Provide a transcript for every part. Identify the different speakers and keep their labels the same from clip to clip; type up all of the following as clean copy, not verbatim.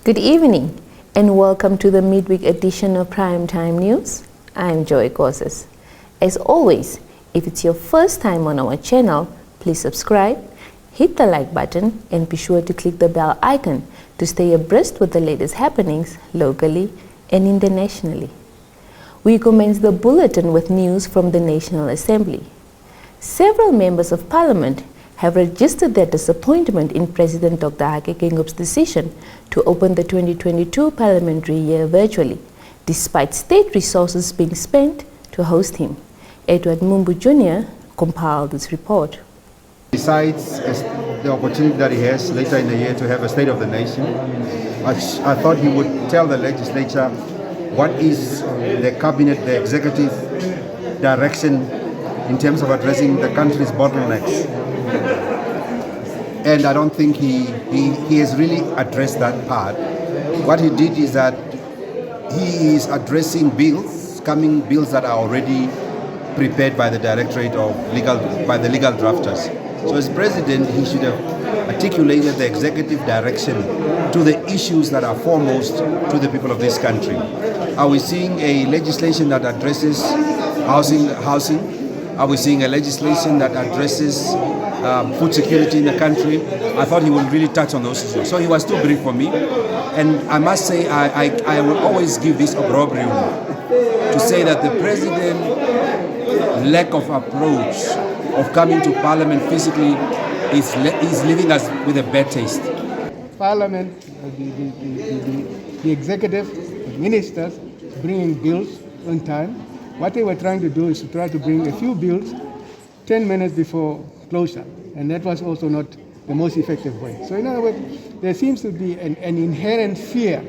Speaker 1: Good evening and welcome to the midweek edition of Primetime News. I'm Joy Gozes. As always, if it's your first time on our channel, please subscribe, hit the like button and be sure to click the bell icon to stay abreast with the latest happenings locally and internationally. We commence the bulletin with news from the National Assembly. Several members of Parliament have registered their disappointment in President Dr. Hage Gengob's decision to open the 2022 parliamentary year virtually, despite state resources being spent to host him. Edward Mumbu Jr. compiled this report.
Speaker 2: Besides the opportunity that he has later in the year to have a State of the Nation, I thought he would tell the legislature what is the cabinet, the executive direction in terms of addressing the country's bottlenecks. And I don't think he has really addressed that part. What he did is that he is addressing bills that are already prepared by the Directorate of by the legal drafters. So as president, he should have articulated the executive direction to the issues that are foremost to the people of this country. Are we seeing a legislation that addresses housing? Are we seeing a legislation that addresses food security in the country? I thought he would really touch on those issues. So he was too brief for me. And I must say, I will always give this opprobrium to say that the president's lack of approach of coming to Parliament physically is leaving us with a bad taste.
Speaker 3: Parliament, the executive, the ministers bringing bills on time. What they were trying to do is to try to bring a few bills 10 minutes before closure, and that was also not the most effective way. So in other words, there seems to be an inherent fear,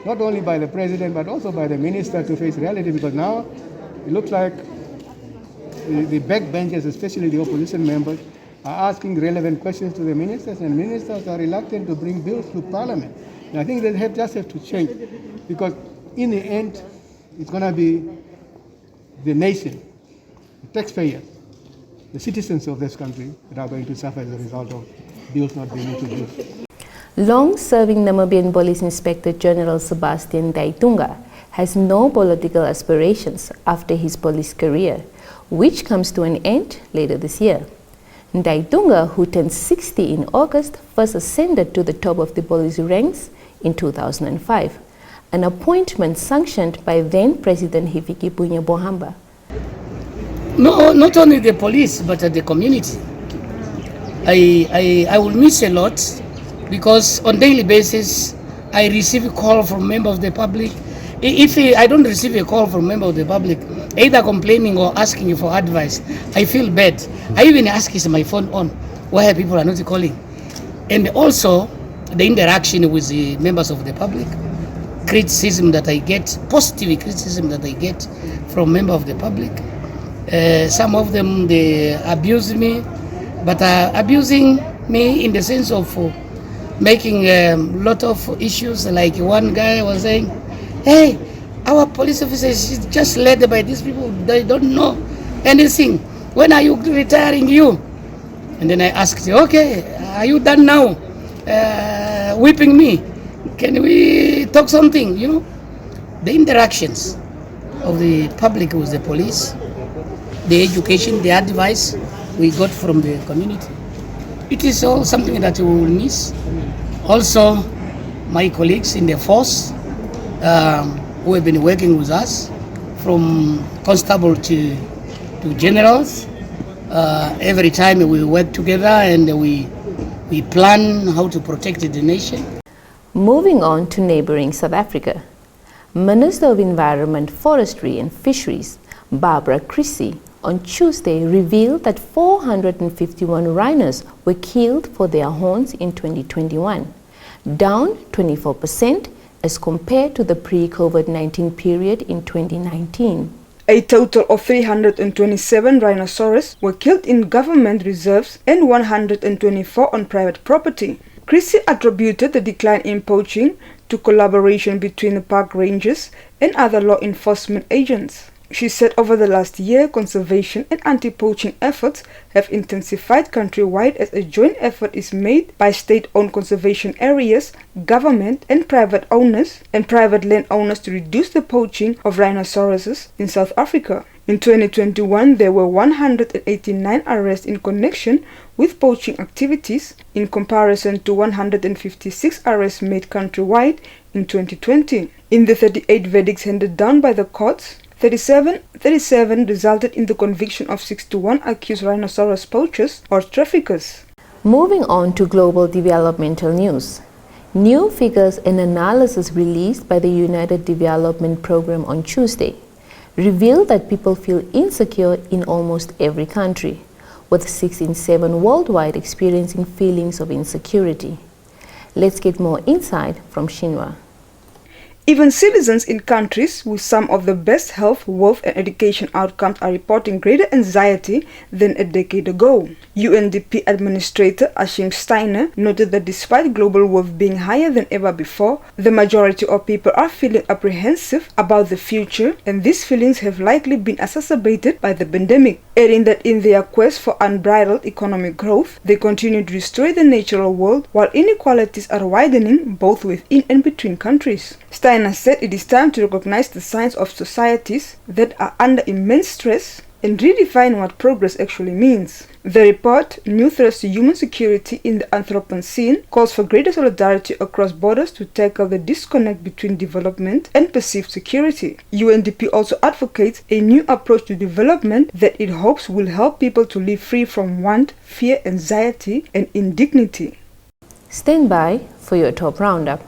Speaker 3: not only by the president but also by the minister to face reality, because now it looks like the backbenchers, especially the opposition members, are asking relevant questions to the ministers, and ministers are reluctant to bring bills to Parliament. And I think they just have to change, because in the end, it's going to be the nation, the taxpayers, the citizens of this country that are going to suffer as a result of bills not being introduced.
Speaker 1: Long-serving Namibian Police Inspector General Sebastian Ndaitunga has no political aspirations after his police career, which comes to an end later this year. Ndaitunga, who turned 60 in August, first ascended to the top of the police ranks in 2005, an appointment sanctioned by then-President Hifikepunye Pohamba.
Speaker 4: No, not only the police, but the community. I will miss a lot, because on daily basis I receive a call from members of the public. If I don't receive a call from member of the public, either complaining or asking for advice, I feel bad. I even ask, is my phone on? Why people are not calling? And also the interaction with the members of the public, criticism that I get, positive criticism that I get from members of the public. Some of them, they abuse me, but abusing me in the sense of making a lot of issues. Like one guy was saying, hey, our police officers is just led by these people, they don't know anything. When are you retiring you? And then I asked, okay, are you done now whipping me? Can we talk something, you know? The interactions of the public with the police, the education, the advice we got from the community, it is all something that we will miss. Also, my colleagues in the force who have been working with us, from constable to generals, every time we work together and we plan how to protect the nation.
Speaker 1: Moving on to neighboring South Africa, Minister of Environment, Forestry and Fisheries, Barbara Creecy, on Tuesday revealed that 451 rhinos were killed for their horns in 2021, down 24% as compared to the pre-COVID-19 period in 2019.
Speaker 5: A total of 327 rhinoceros were killed in government reserves and 124 on private property. Creecy attributed the decline in poaching to collaboration between the park rangers and other law enforcement agents. She said over the last year, conservation and anti-poaching efforts have intensified countrywide as a joint effort is made by state-owned conservation areas, government and private landowners to reduce the poaching of rhinoceroses in South Africa. In 2021, there were 189 arrests in connection with poaching activities, in comparison to 156 arrests made countrywide in 2020. In the 38 verdicts handed down by the courts, 37 resulted in the conviction of 61 accused rhinoceros poachers or traffickers.
Speaker 1: Moving on to global developmental news. New figures and analysis released by the United Development Programme on Tuesday reveal that people feel insecure in almost every country, with 6 in 7 worldwide experiencing feelings of insecurity. Let's get more insight from Shinwa.
Speaker 5: Even citizens in countries with some of the best health, wealth and education outcomes are reporting greater anxiety than a decade ago. UNDP Administrator Achim Steiner noted that despite global wealth being higher than ever before, the majority of people are feeling apprehensive about the future, and these feelings have likely been exacerbated by the pandemic, adding that in their quest for unbridled economic growth, they continue to destroy the natural world while inequalities are widening both within and between countries. Steiner said it is time to recognize the signs of societies that are under immense stress and redefine what progress actually means. The report, New Threats to Human Security in the Anthropocene, calls for greater solidarity across borders to tackle the disconnect between development and perceived security. UNDP also advocates a new approach to development that it hopes will help people to live free from want, fear, anxiety, and indignity.
Speaker 1: Stand by for your top roundup.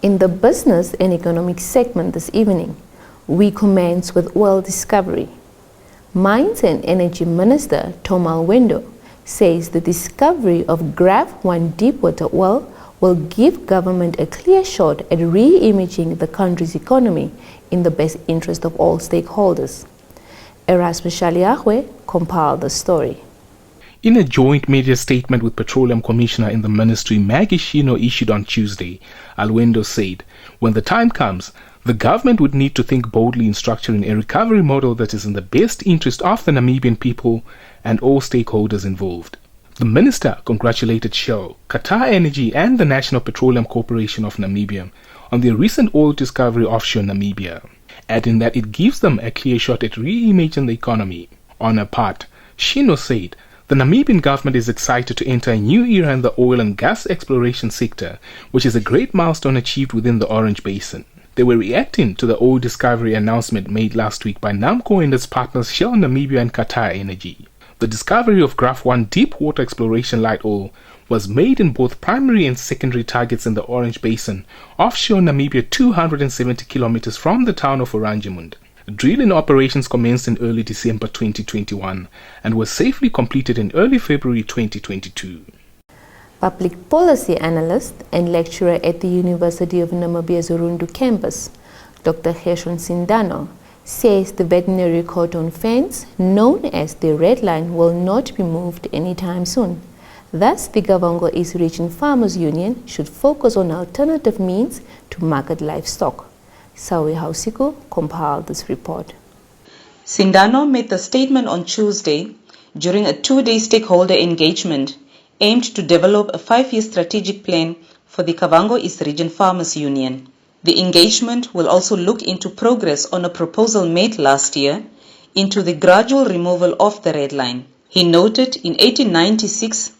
Speaker 1: In the business and economic segment this evening, we commence with oil discovery. Mines and Energy Minister Tom Alwendo says the discovery of Graph-1 deepwater oil will give government a clear shot at re-imaging the country's economy in the best interest of all stakeholders. Erasmus Shaliahwe compiled the story.
Speaker 6: In a joint media statement with Petroleum Commissioner in the Ministry, Maggie Shino, issued on Tuesday, Alwendo said, when the time comes, the government would need to think boldly in structuring a recovery model that is in the best interest of the Namibian people and all stakeholders involved. The minister congratulated Shell, Qatar Energy and the National Petroleum Corporation of Namibia on their recent oil discovery offshore Namibia, adding that it gives them a clear shot at re-imaging the economy. On her part, Shino said, the Namibian government is excited to enter a new era in the oil and gas exploration sector, which is a great milestone achieved within the Orange Basin. They were reacting to the oil discovery announcement made last week by NAMCO and its partners Shell Namibia and Qatar Energy. The discovery of Graph-1 deep-water exploration light oil was made in both primary and secondary targets in the Orange Basin, offshore Namibia 270 kilometers from the town of Oranjemund. Drilling operations commenced in early December 2021 and were safely completed in early February 2022.
Speaker 1: Public policy analyst and lecturer at the University of Namibia's Urundu campus, Dr. Gershon Sindano, says the veterinary cordon fence, known as the Red Line, will not be moved anytime soon. Thus, the Kavango East Region Farmers Union should focus on alternative means to market livestock. Sawi Hausiko compiled this report.
Speaker 7: Sindano made the statement on Tuesday during a 2-day stakeholder engagement aimed to develop a 5-year strategic plan for the Kavango East Region Farmers Union. The engagement will also look into progress on a proposal made last year into the gradual removal of the red line. He noted in 1896,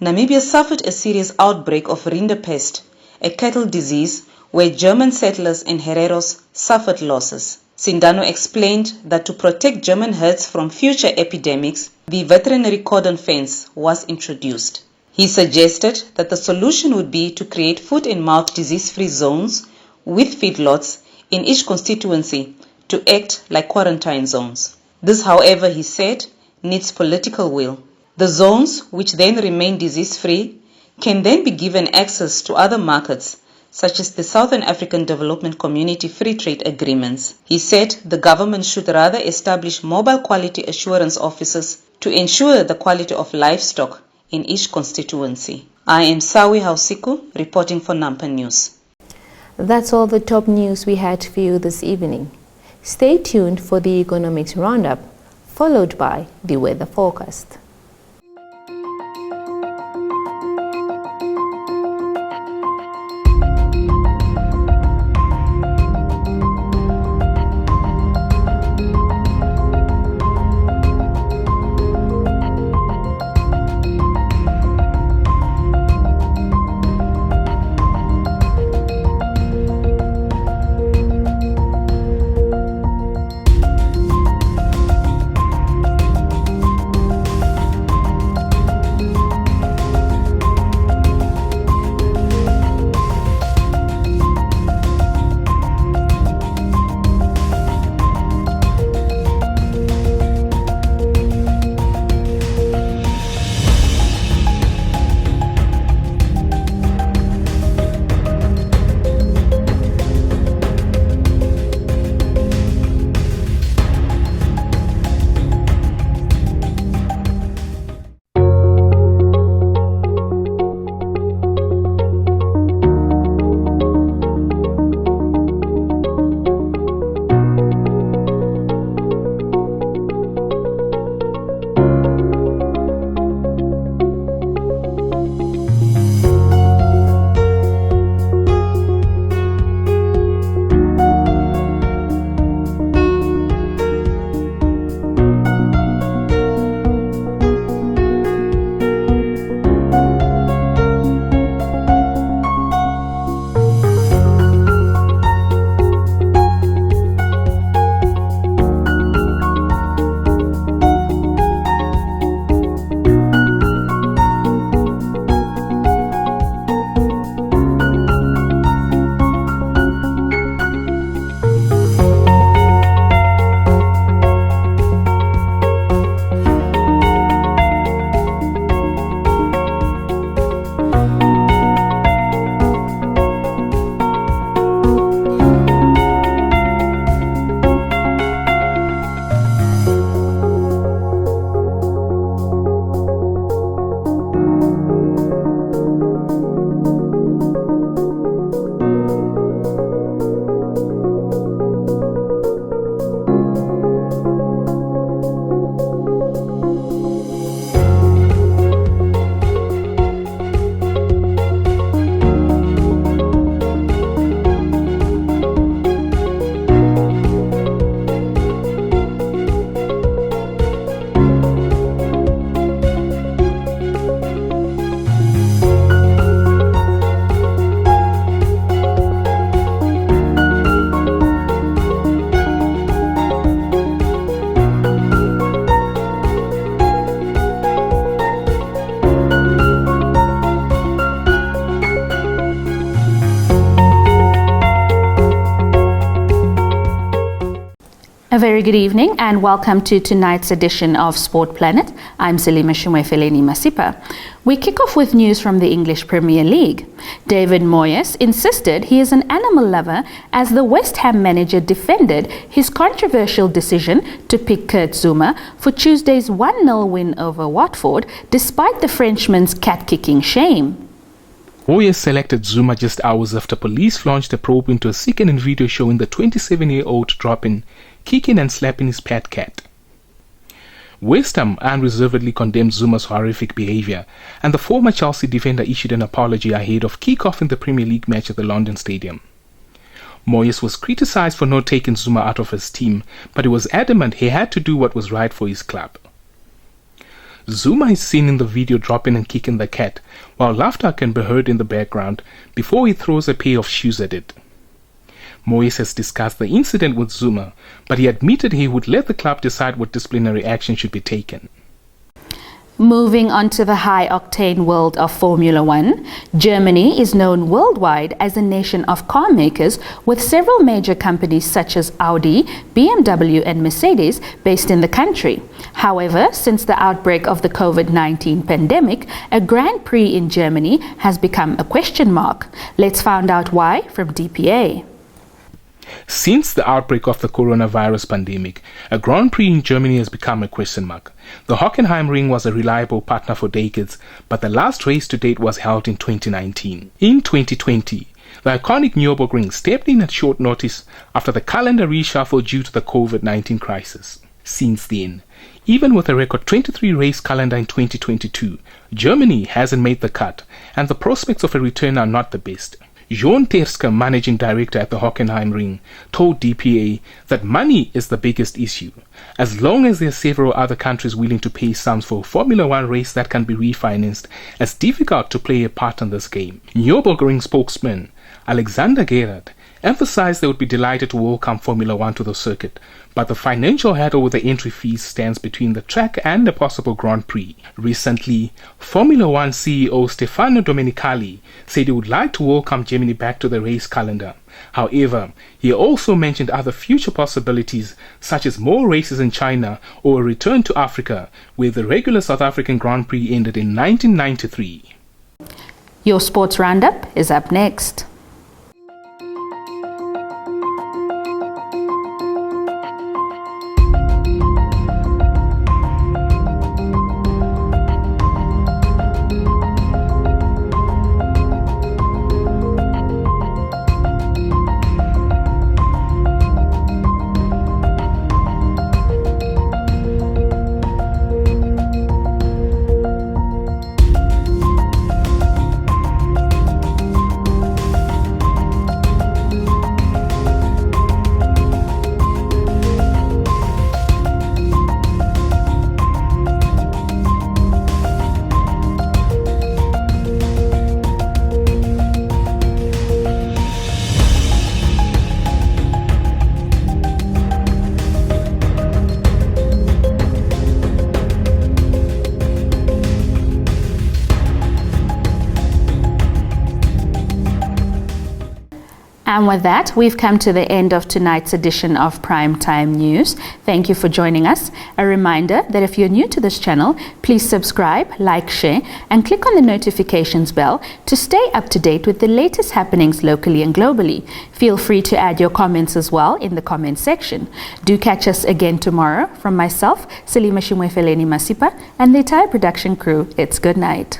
Speaker 7: Namibia suffered a serious outbreak of rinderpest, a cattle disease where German settlers and hereros suffered losses. Sindano explained that to protect German herds from future epidemics, the veterinary cordon fence was introduced. He suggested that the solution would be to create foot and mouth disease-free zones with feedlots in each constituency to act like quarantine zones. This, however, he said, needs political will. The zones, which then remain disease-free, can then be given access to other markets, such as the Southern African Development Community Free Trade Agreements. He said the government should rather establish mobile quality assurance officers to ensure the quality of livestock in each constituency. I am Sawi Hausiku, reporting for Nampa News.
Speaker 1: That's all the top news we had for you this evening. Stay tuned for the economics roundup, followed by the weather forecast.
Speaker 8: A very good evening and welcome to tonight's edition of Sport Planet. I'm Selima Shumwefeleni Masipa. We kick off with news from the English Premier League. David Moyes insisted he is an animal lover as the West Ham manager defended his controversial decision to pick Kurt Zouma for Tuesday's 1-0 win over Watford despite the Frenchman's cat-kicking shame.
Speaker 6: Moyes selected Zouma just hours after police launched a probe into a second video showing the 27-year-old dropping, kicking and slapping his pet cat. West Ham unreservedly condemned Zouma's horrific behaviour, and the former Chelsea defender issued an apology ahead of kick-off in the Premier League match at the London Stadium. Moyes was criticized for not taking Zuma out of his team, but he was adamant he had to do what was right for his club. Zuma is seen in the video dropping and kicking the cat, while laughter can be heard in the background before he throws a pair of shoes at it. Moyes has discussed the incident with Zuma, but he admitted he would let the club decide what disciplinary action should be taken.
Speaker 8: Moving on to the high-octane world of Formula One, Germany is known worldwide as a nation of car makers with several major companies such as Audi, BMW and Mercedes based in the country. However, since the outbreak of the COVID-19 pandemic, a Grand Prix in Germany has become a question mark. Let's find out why from DPA.
Speaker 6: Since the outbreak of the coronavirus pandemic, a Grand Prix in Germany has become a question mark. The Hockenheimring was a reliable partner for decades, but the last race to date was held in 2019. In 2020, the iconic Nürburgring stepped in at short notice after the calendar reshuffle due to the COVID-19 crisis. Since then, even with a record 23-race calendar in 2022, Germany hasn't made the cut, and the prospects of a return are not the best. Jon Terske, managing director at the Hockenheimring, told DPA that money is the biggest issue. As long as there are several other countries willing to pay sums for a Formula One race that can be refinanced, it's difficult to play a part in this game. Nürburgring spokesman Alexander Gerard emphasized they would be delighted to welcome Formula One to the circuit, but the financial hurdle with the entry fees stands between the track and a possible Grand Prix. Recently, Formula One CEO Stefano Domenicali said he would like to welcome Germany back to the race calendar. However, he also mentioned other future possibilities such as more races in China or a return to Africa, where the regular South African Grand Prix ended in 1993.
Speaker 8: Your sports roundup is up next. And with that, we've come to the end of tonight's edition of Primetime News. Thank you for joining us. A reminder that if you're new to this channel, please subscribe, like, share, and click on the notifications bell to stay up to date with the latest happenings locally and globally. Feel free to add your comments as well in the comment section. Do catch us again tomorrow. From myself, Selima Shimwefeleni Masipa, and the entire production crew, it's good night.